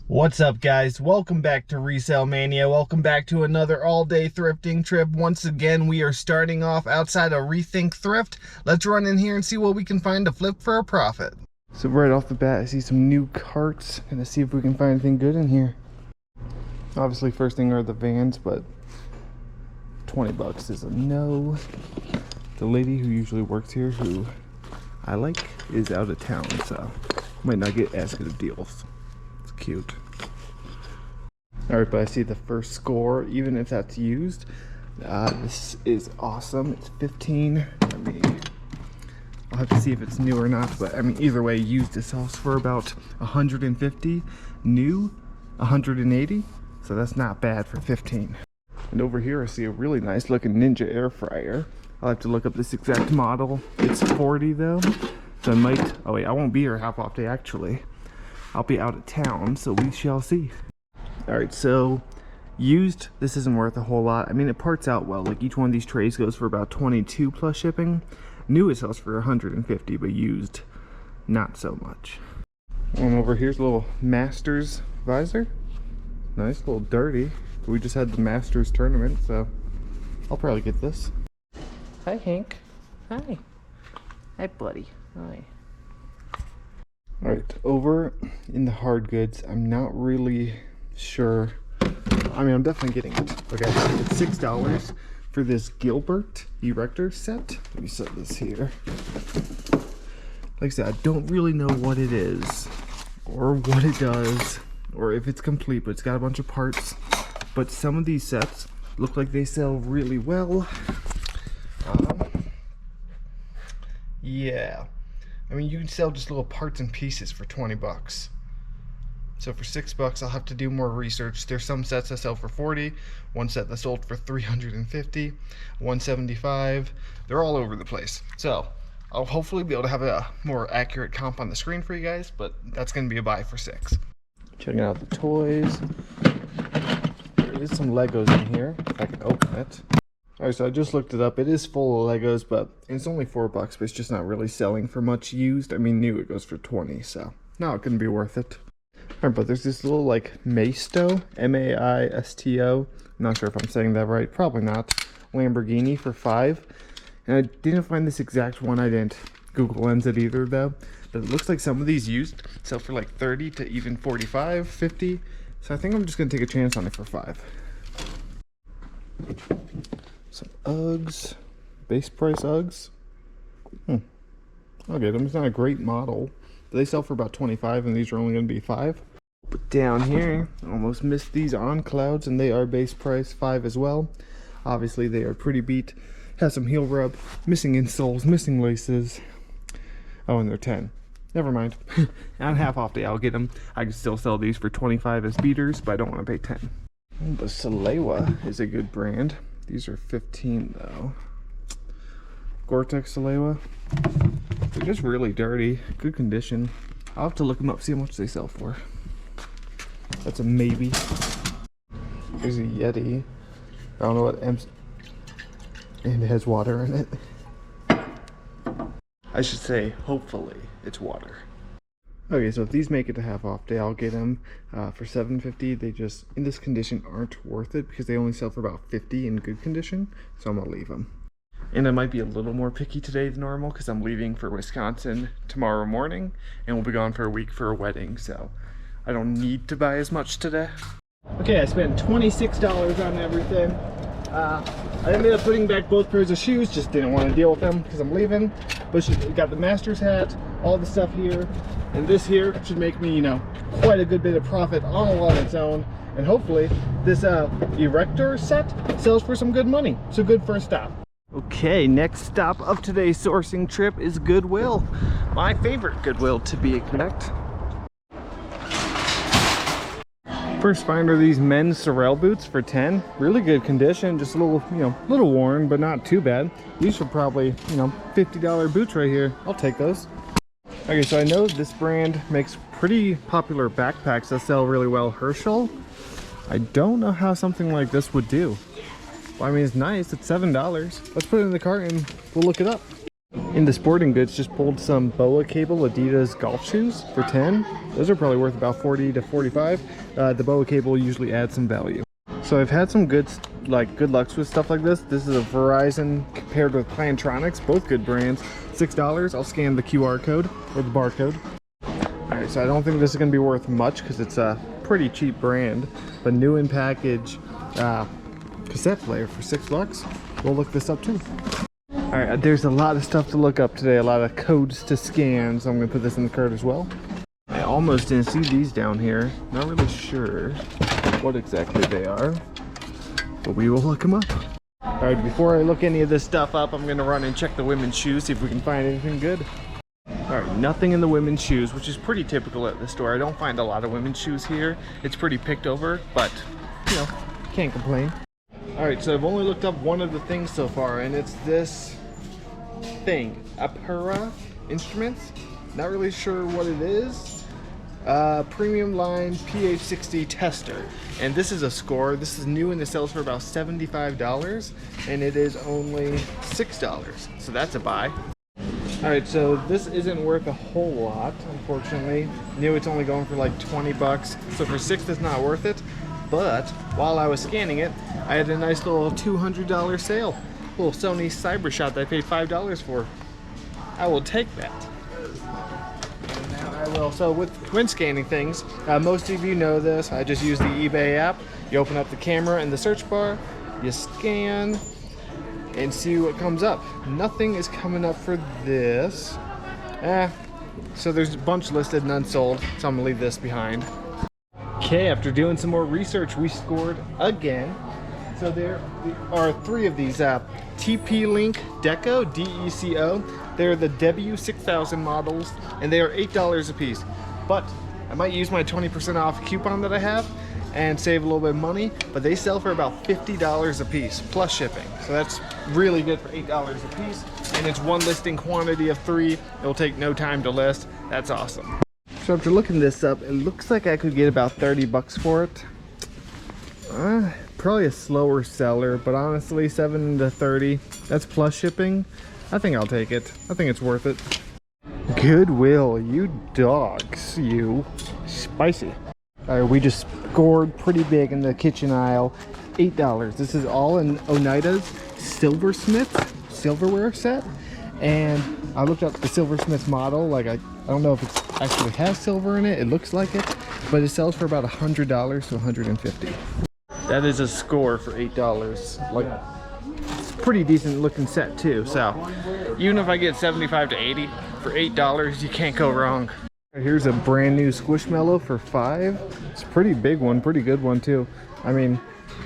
What's up, guys? Welcome back to Resale Mania. Welcome back to another all-day thrifting trip. Once again, we are starting off outside of Rethink Thrift. Let's run in here and see what we can find to flip for a profit. So right off the bat, I see some new carts. Gonna see if we can find anything good in here. Obviously, first thing are the vans, but 20 bucks is a no. The lady who usually works here, who I like, is out of town, so might not get as good of deals. It's cute. Alright, but I see the first score, even if that's used. This is awesome. It's 15. I'll have to see if it's new or not, but I mean, either way, used it sells for about 150. New, 180. So that's not bad for 15. And over here, I see a really nice looking Ninja air fryer. I'll have to look up this exact model. It's 40 though. So I might, oh wait, I won't be here half off day actually. I'll be out of town, so we shall see. Alright, so used, this isn't worth a whole lot. I mean, it parts out well. Like each one of these trays goes for about 22 plus shipping. New it sells for 150, but used, not so much. And over here's a little Masters visor. Nice, a little dirty. We just had the Masters tournament, so I'll probably get this. Hi, Hank. Hi. Hi, buddy. Hi. Alright, over in the hard goods, I'm not really sure. I mean, I'm definitely getting it. Okay, it's $6 for this Gilbert Erector set. Let me set this here. Like I said, I don't really know what it is, or what it does, or if it's complete, but it's got a bunch of parts. But some of these sets look like they sell really well. Yeah. I mean, you can sell just little parts and pieces for 20 bucks. So for 6 bucks, I'll have to do more research. There's some sets that sell for 40, one set that sold for 350, 175. They're all over the place. So I'll hopefully be able to have a more accurate comp on the screen for you guys, but that's going to be a buy for 6. Checking out the toys. There is some Legos in here, if I can open it. Alright, so I just looked it up. It is full of Legos, but it's only 4 bucks, but it's just not really selling for much used. I mean, new it goes for 20, so no, it couldn't be worth it. Alright, but there's this little, like, Maisto, M-A-I-S-T-O. I'm not sure if I'm saying that right. Probably not. Lamborghini for 5. And I didn't find this exact one. I didn't Google Lens it either, though. But it looks like some of these used sell for like 30 to even 45, 50. So I think I'm just going to take a chance on it for 5. Some Uggs, base price Uggs. I'll get them. It's not a great model, but they sell for about 25, and these are only going to be 5. But down here, almost missed these On Clouds, and they are base price 5 as well. Obviously, they are pretty beat. Has some heel rub, missing insoles, missing laces. Oh, and they're 10. Never mind. On half off day, I'll get them. I can still sell these for 25 as beaters, but I don't want to pay 10. The Salewa is a good brand. These are 15 though. Gore-Tex Salewa. They're just really dirty. Good condition. I'll have to look them up, see how much they sell for. That's a maybe. Here's a Yeti. I don't know what and it has water in it. I should say, hopefully, it's water. Okay, so if these make it to half off day, I'll get them for $7.50. They just, in this condition, aren't worth it because they only sell for about 50 in good condition, so I'm gonna leave them. And I might be a little more picky today than normal because I'm leaving for Wisconsin tomorrow morning, and we'll be gone for a week for a wedding, so I don't need to buy as much today. Okay, I spent $26 on everything. I ended up putting back both pairs of shoes, just didn't want to deal with them because I'm leaving. But she got the Masters hat, all the stuff here, and this here should make me, you know, quite a good bit of profit all on its own. And hopefully this Erector set sells for some good money. So good first stop. Okay, next stop of today's sourcing trip is Goodwill. My favorite Goodwill, to be exact. First find are these men's Sorel boots for 10. Really good condition, just a little, you know, little worn, but not too bad. These are probably, you know, $50 boots right here. I'll take those. Okay, so I know this brand makes pretty popular backpacks that sell really well. Herschel. I don't know how something like this would do. Well, I mean, it's nice. It's $7. Let's put it in the cart and we'll look it up. In the sporting goods, just pulled some boa cable Adidas golf shoes for 10. Those are probably worth about 40 to 45. The boa cable usually adds some value. So I've had some good lucks with stuff like this. This is a Verizon paired with Plantronics, both good brands. $6. I'll scan the QR code or the barcode. Alright, so I don't think this is going to be worth much because it's a pretty cheap brand. But new in package cassette player for $6. We'll look this up too. Alright, there's a lot of stuff to look up today, a lot of codes to scan, so I'm going to put this in the cart as well. I almost didn't see these down here. Not really sure what exactly they are, but we will look them up. Alright, before I look any of this stuff up, I'm going to run and check the women's shoes, see if we can find anything good. Alright, nothing in the women's shoes, which is pretty typical at the store. I don't find a lot of women's shoes here. It's pretty picked over, but, you know, can't complain. Alright, so I've only looked up one of the things so far, and it's this thing, Apura Instruments. Not really sure what it is. Premium line PH60 tester, and this is a score. This is new and it sells for about $75, and it is only $6, so that's a buy. Alright, so this isn't worth a whole lot, unfortunately. New, it's only going for like 20 bucks, so for $6 it's not worth it. But while I was scanning it, I had a nice little $200 sale. A little Sony CyberShot that I paid $5 for. I will take that. And now I will. So when scanning things, most of you know this. I just use the eBay app. You open up the camera in the search bar, you scan, and see what comes up. Nothing is coming up for this. So there's a bunch listed, none sold. So I'm gonna leave this behind. Okay, after doing some more research, we scored again. So there are 3 of these TP-Link Deco, D-E-C-O. They're the W6000 models, and they are $8 a piece. But I might use my 20% off coupon that I have and save a little bit of money, but they sell for about $50 a piece, plus shipping. So that's really good for $8 a piece, and it's one listing quantity of 3. It'll take no time to list. That's awesome. So after looking this up, it looks like I could get about 30 bucks for it. Probably a slower seller, but honestly, 7 to 30, that's plus shipping. I think I'll take it. I think it's worth it. Goodwill, you dogs, you. Spicy. Alright, we just scored pretty big in the kitchen aisle. $8. This is all in Oneida's Silversmith silverware set. And I looked up the Silversmith model. Like, I don't know if it actually has silver in it. It looks like it, but it sells for about $100 to $150. That is a score for $8. Like, it's a pretty decent looking set too. So even if I get 75 to 80 for $8, you can't go wrong. Here's a brand new Squishmallow for $5. It's a pretty big one, pretty good one too. I mean,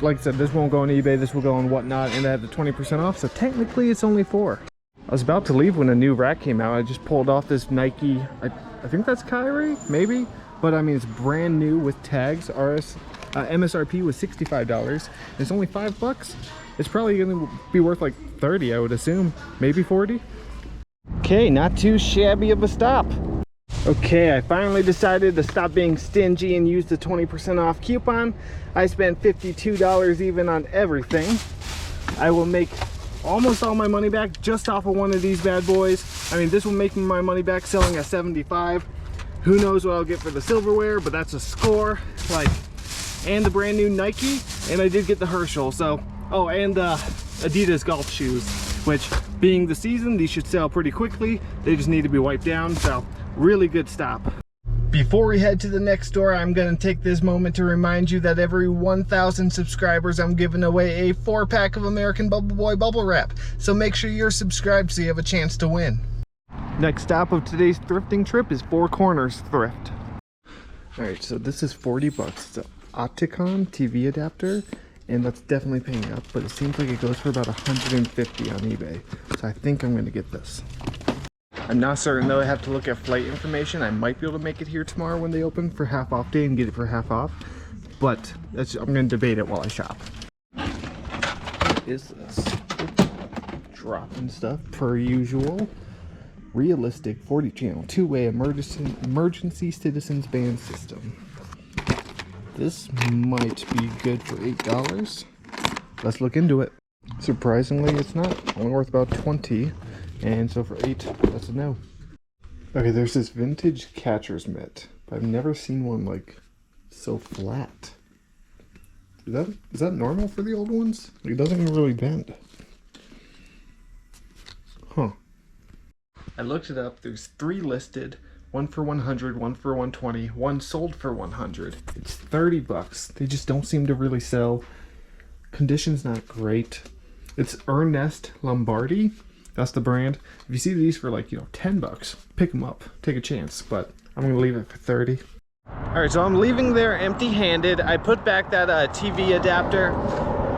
like I said, this won't go on eBay, this will go on Whatnot, and I have the 20% off, so technically it's only $4. I was about to leave when a new rack came out. I just pulled off this Nike, I think that's Kyrie, maybe? But I mean, it's brand new with tags. MSRP was $65. It's only $5. It's probably gonna be worth like 30, I would assume, maybe 40. Okay, not too shabby of a stop. Okay, I finally decided to stop being stingy and use the 20% off coupon. I spent $52 even on everything. I will make almost all my money back just off of one of these bad boys. I mean, this will make me my money back selling at 75. Who knows what I'll get for the silverware, but that's a score. Like, and the brand new Nike, and I did get the Herschel. So, oh, and the Adidas golf shoes, which being the season, these should sell pretty quickly. They just need to be wiped down, so really good stop. Before we head to the next store, I'm going to take this moment to remind you that every 1,000 subscribers, I'm giving away a 4-pack of American Bubble Boy bubble wrap. So make sure you're subscribed so you have a chance to win. Next stop of today's thrifting trip is Four Corners Thrift. Alright, so this is 40 bucks. It's an Opticon TV adapter, and that's definitely paying up, but it seems like it goes for about 150 on eBay. So I think I'm going to get this. I'm not certain though. I have to look at flight information. I might be able to make it here tomorrow when they open for half off day and get it for half off, but I'm going to debate it while I shop. What is this? Dropping stuff per usual. Realistic 40 channel 2-way emergency citizens band system. This might be good for $8. Let's look into it. Surprisingly, it's not. Only worth about 20. And so for 8, that's a no. Okay, there's this vintage catcher's mitt, but I've never seen one like so flat. Is that normal for the old ones? It doesn't even really bend. Huh. I looked it up. There's 3 listed. One for 100, one for 120, one sold for 100. It's 30 bucks. They just don't seem to really sell. Condition's not great. It's Ernest Lombardi. That's the brand. If you see these for like, 10 bucks, pick them up. Take a chance, but I'm gonna leave it for 30. All right, so I'm leaving there empty-handed. I put back that TV adapter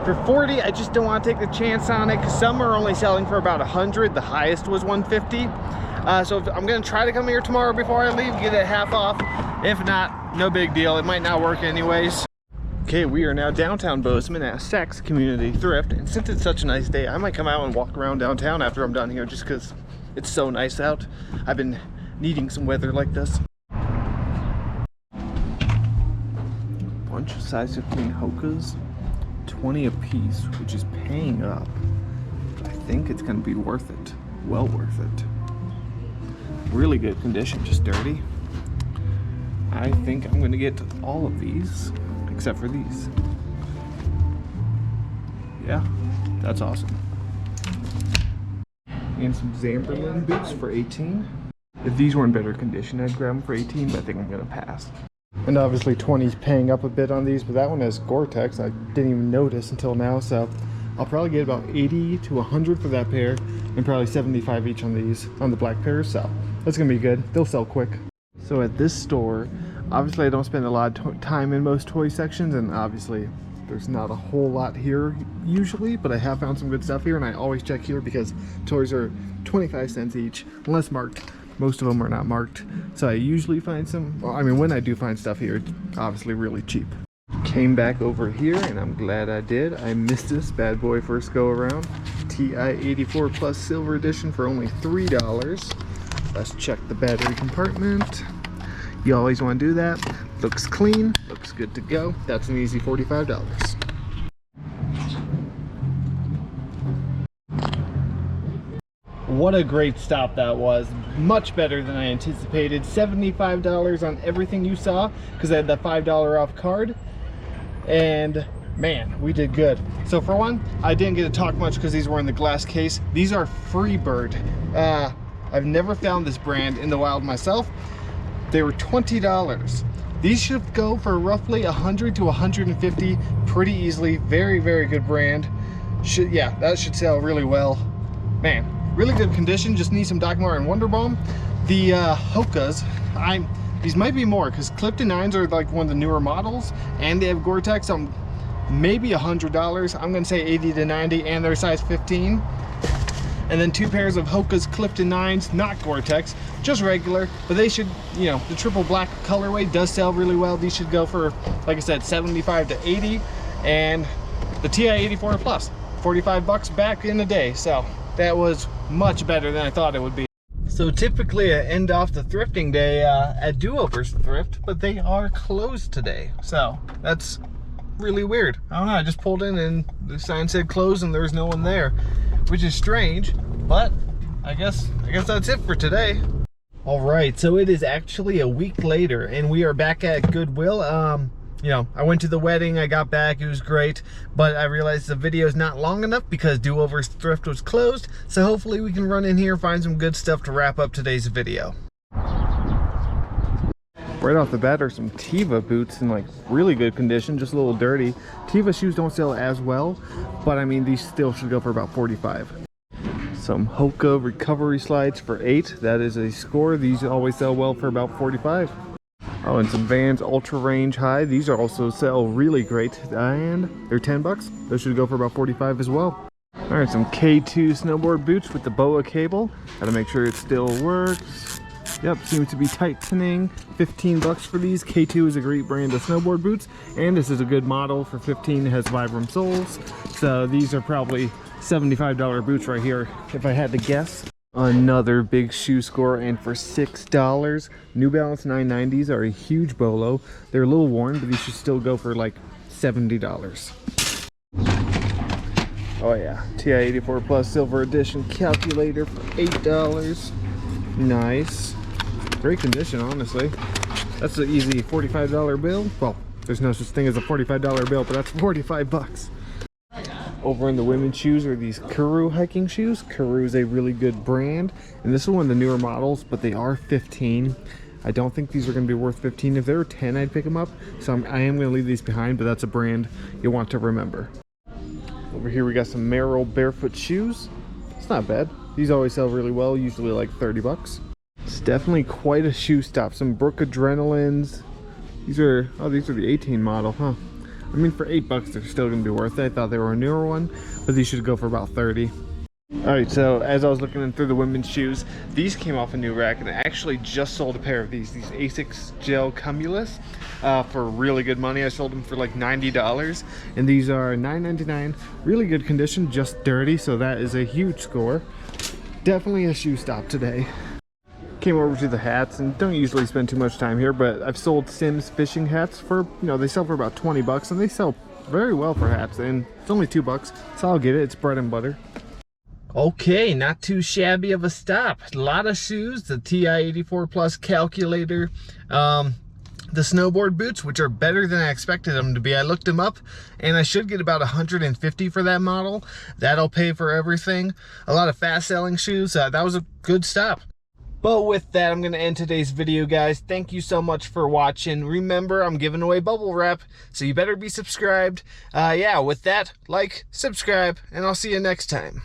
for 40. I just don't want to take the chance on it because some are only selling for about 100. The highest was 150. So I'm gonna try to come here tomorrow before I leave, get it half off. If not, no big deal. It might not work anyways. Okay, we are now downtown Bozeman at Saks Community Thrift, and since it's such a nice day, I might come out and walk around downtown after I'm done here just because it's so nice out. I've been needing some weather like this. Bunch of size 15 Hokas, 20 a piece, which is paying up. I think it's gonna be worth it. Well worth it. Really good condition, just dirty. I think I'm gonna get all of these, except for these. Yeah, that's awesome. And some Zamberlan boots for 18. If these were in better condition, I'd grab them for 18, but I think I'm gonna pass. And obviously 20's paying up a bit on these, but that one has Gore-Tex. I didn't even notice until now, so I'll probably get about 80 to 100 for that pair, and probably 75 each on these, on the black pairs, so that's gonna be good. They'll sell quick. So at this store, obviously I don't spend a lot of time in most toy sections, and obviously there's not a whole lot here usually, but I have found some good stuff here, and I always check here because toys are 25 cents each, unless marked. Most of them are not marked, so I usually find some, well, I mean, when I do find stuff here, it's obviously really cheap. Came back over here, and I'm glad I did. I missed this bad boy first go around. TI 84 Plus Silver Edition for only $3. Let's check the battery compartment. You always want to do that. Looks clean, looks good to go. That's an easy $45. What a great stop that was. Much better than I anticipated. $75 on everything you saw because I had that $5 off card. And man, we did good. So for one, I didn't get to talk much because these were in the glass case. These are Freebird. I've never found this brand in the wild myself. They were $20. These should go for roughly 100 to 150 pretty easily. Very, very good brand. Yeah, that should sell really well. Man, really good condition. Just need some Dagmar and Wonderbaum. The Hokas, these might be more because Clifton 9s are like one of the newer models, and they have Gore-Tex. So maybe $100. I'm gonna say 80 to 90, and they're size 15. And then 2 pairs of Hoka's Clifton 9s, not Gore-Tex, just regular, but they should, the triple black colorway does sell really well. These should go for, like I said, 75 to 80, and the TI 84 Plus, 45 bucks back in the day. So that was much better than I thought it would be. So typically I end off the thrifting day at Do-Overs Thrift, but they are closed today. So that's really weird. I don't know, I just pulled in and the sign said closed and there was no one there, which is strange, but I guess that's it for today. All right, so it is actually a week later and we are back at Goodwill. I went to the wedding, I got back, it was great, but I realized the video is not long enough because Do-Overs Thrift was closed, so hopefully we can run in here, find some good stuff to wrap up today's video. Right off the bat are some Teva boots in like really good condition, just a little dirty. Teva shoes don't sell as well, but I mean, these still should go for about 45. Some Hoka recovery slides for 8, that is a score. These always sell well for about 45. Oh, and some Vans Ultra Range High. These are also sell really great, and they're 10 bucks. Those should go for about 45 as well. All right, some K2 snowboard boots with the BOA cable. Gotta make sure it still works. Yep, seems to be tightening. 15 bucks for these. K2 is a great brand of snowboard boots, and this is a good model for 15. It has Vibram soles, so these are probably $75 boots right here, if I had to guess. Another big shoe score, and for $6, New Balance 990s are a huge bolo. They're a little worn, but these should still go for like $70. Oh yeah, TI 84 Plus Silver Edition calculator for $8. Nice. Great condition, honestly. That's an easy $45 bill. Well, there's no such thing as a $45 bill, but that's 45 bucks. Over in the women's shoes are these Kuru hiking shoes. Kuru is a really good brand, and this is one of the newer models, but they are 15. I don't think these are going to be worth 15. If they were 10, I'd pick them up. So I am going to leave these behind, but that's a brand you'll want to remember. Over here we got some Merrell barefoot shoes. It's not bad. These always sell really well, usually like 30 bucks. It's definitely quite a shoe stop. Some Brook Adrenalines. These are the 18 model, huh? I mean, for 8 bucks, they're still gonna be worth it. I thought they were a newer one, but these should go for about 30. All right, so as I was looking through the women's shoes, these came off a new rack, and I actually just sold a pair of these Asics Gel Cumulus for really good money. I sold them for like $90, and these are $9.99. Really good condition, just dirty, so that is a huge score. Definitely a shoe stop today. Came over to the hats, and don't usually spend too much time here, but I've sold Sims fishing hats for, they sell for about 20 bucks, and they sell very well for hats, and it's only 2 bucks, so I'll get it. It's bread and butter. Okay, not too shabby of a stop. A lot of shoes, the TI 84 Plus calculator, the snowboard boots, which are better than I expected them to be. I looked them up, and I should get about 150 for that model. That'll pay for everything. A lot of fast selling shoes. That was a good stop. But with that, I'm going to end today's video, guys. Thank you so much for watching. Remember, I'm giving away bubble wrap, so you better be subscribed. Yeah, with that, like, subscribe, and I'll see you next time.